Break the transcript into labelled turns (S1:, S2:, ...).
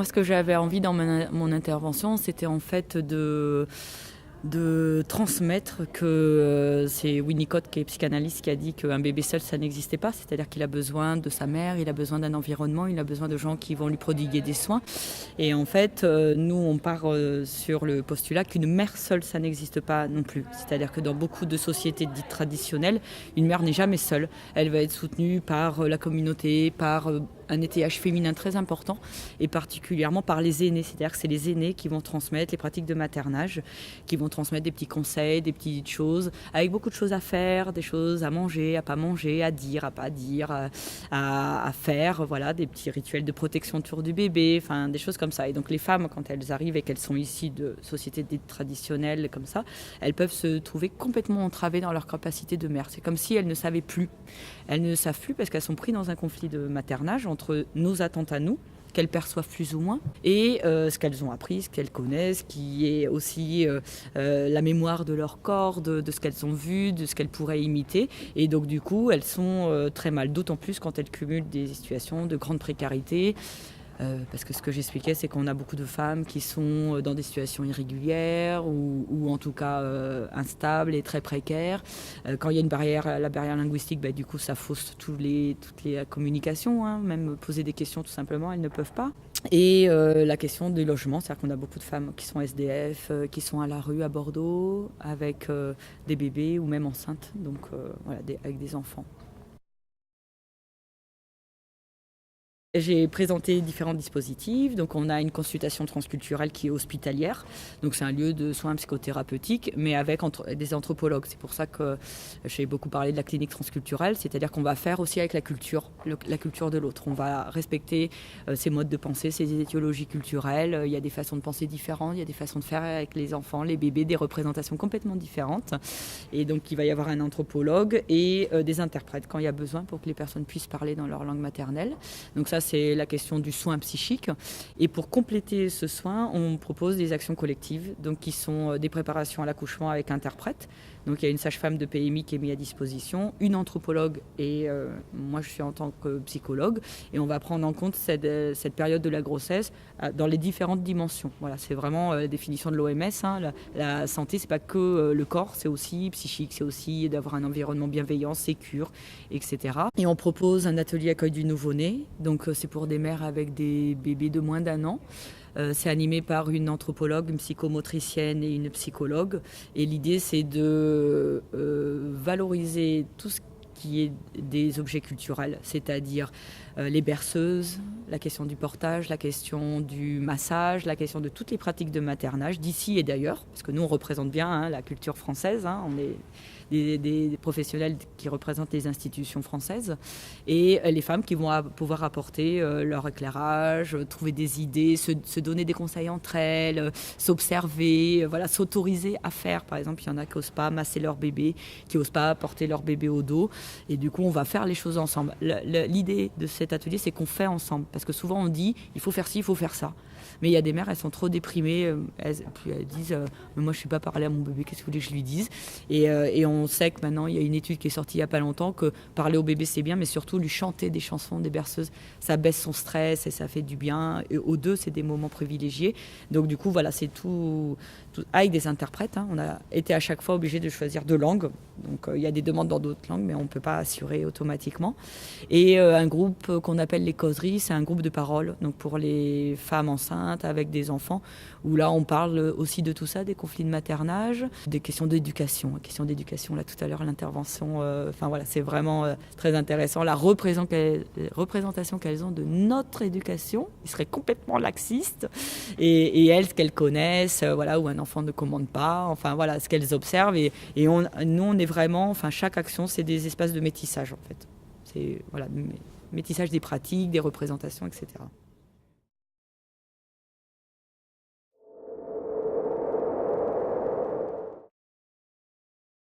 S1: Moi, ce que j'avais envie dans mon intervention, c'était en fait de transmettre que c'est Winnicott qui est psychanalyste qui a dit qu'un bébé seul ça n'existait pas, c'est-à-dire qu'il a besoin de sa mère, il a besoin d'un environnement, il a besoin de gens qui vont lui prodiguer des soins et en fait nous on part sur le postulat qu'une mère seule ça n'existe pas non plus, c'est-à-dire que dans beaucoup de sociétés dites traditionnelles une mère n'est jamais seule, elle va être soutenue par la communauté, par un étayage féminin très important et particulièrement par les aînés, c'est-à-dire que c'est les aînés qui vont transmettre les pratiques de maternage, qui vont transmettre des petits conseils, des petites choses, avec beaucoup de choses à faire, des choses à manger, à pas manger, à dire, à pas dire, à faire, voilà, des petits rituels de protection autour du bébé, enfin des choses comme ça. Et donc les femmes, quand elles arrivent et qu'elles sont issues de sociétés dites traditionnelles comme ça, elles peuvent se trouver complètement entravées dans leur capacité de mère. C'est comme si elles ne savaient plus. Elles ne savent plus parce qu'elles sont prises dans un conflit de maternage entre nos attentes à nous, qu'elles perçoivent plus ou moins, et ce qu'elles ont appris, ce qu'elles connaissent, qui est aussi la mémoire de leur corps, de ce qu'elles ont vu, de ce qu'elles pourraient imiter. Et donc du coup, elles sont très mal, d'autant plus quand elles cumulent des situations de grande précarité. Parce que ce que j'expliquais, c'est qu'on a beaucoup de femmes qui sont dans des situations irrégulières ou en tout cas instables et très précaires. Quand il y a la barrière linguistique, du coup, ça fausse toutes les communications, hein, même poser des questions tout simplement, elles ne peuvent pas. Et la question du logement, c'est-à-dire qu'on a beaucoup de femmes qui sont SDF, qui sont à la rue à Bordeaux, avec des bébés ou même enceintes, donc voilà, avec des enfants. J'ai présenté différents dispositifs. Donc, on a une consultation transculturelle qui est hospitalière. Donc, c'est un lieu de soins psychothérapeutiques, mais avec des anthropologues. C'est pour ça que j'ai beaucoup parlé de la clinique transculturelle. C'est-à-dire qu'on va faire aussi avec la culture de l'autre. On va respecter ses modes de pensée, ses étiologies culturelles. Il y a des façons de penser différentes. Il y a des façons de faire avec les enfants, les bébés, des représentations complètement différentes. Et donc, il va y avoir un anthropologue et des interprètes quand il y a besoin pour que les personnes puissent parler dans leur langue maternelle. Donc, ça, c'est la question du soin psychique. Et pour compléter ce soin, on propose des actions collectives, donc qui sont des préparations à l'accouchement avec interprète. Donc il y a une sage-femme de PMI qui est mise à disposition, une anthropologue et moi je suis en tant que psychologue. Et on va prendre en compte cette période de la grossesse dans les différentes dimensions. Voilà, c'est vraiment la définition de l'OMS. Hein. La santé, c'est pas que le corps, c'est aussi psychique, c'est aussi d'avoir un environnement bienveillant, sécure, etc. Et on propose un atelier accueil du nouveau-né. Donc c'est pour des mères avec des bébés de moins d'1 an. C'est animé par une anthropologue, une psychomotricienne et une psychologue. Et l'idée, c'est de valoriser tout ce qui est des objets culturels, c'est-à-dire les berceuses, la question du portage, la question du massage, la question de toutes les pratiques de maternage, d'ici et d'ailleurs, parce que nous, on représente bien la culture française, hein, on est des professionnels qui représentent les institutions françaises, et les femmes qui vont pouvoir apporter leur éclairage, trouver des idées, se donner des conseils entre elles, s'observer, voilà, s'autoriser à faire. Par exemple, il y en a qui n'osent pas masser leur bébé, qui n'osent pas porter leur bébé au dos, et du coup, on va faire les choses ensemble. L'idée de cet atelier, c'est qu'on fait ensemble, parce que souvent on dit, il faut faire ci, il faut faire ça. Mais il y a des mères, elles sont trop déprimées, elles disent mais moi je ne suis pas parler à mon bébé, qu'est-ce que vous voulez que je lui dise, et on sait que maintenant il y a une étude qui est sortie il n'y a pas longtemps que parler au bébé c'est bien, mais surtout lui chanter des chansons, des berceuses, ça baisse son stress et ça fait du bien. Et aux deux, c'est des moments privilégiés. Donc du coup voilà, c'est tout avec des interprètes. Hein. On a été à chaque fois obligé de choisir 2 langues. Donc il y a des demandes dans d'autres langues, mais on ne peut pas assurer automatiquement. Et un groupe qu'on appelle les causeries, c'est un groupe de parole, donc pour les femmes enceintes avec des enfants, où là on parle aussi de tout ça, des conflits de maternage, des questions d'éducation. Question d'éducation, là tout à l'heure l'intervention, enfin voilà, c'est vraiment très intéressant. La représentation qu'elles ont de notre éducation, ils seraient complètement laxistes, et elles, ce qu'elles connaissent, voilà, où un enfant ne commande pas, enfin voilà, ce qu'elles observent, et nous on est vraiment, enfin chaque action c'est des espaces de métissage en fait. C'est voilà, métissage des pratiques, des représentations, etc.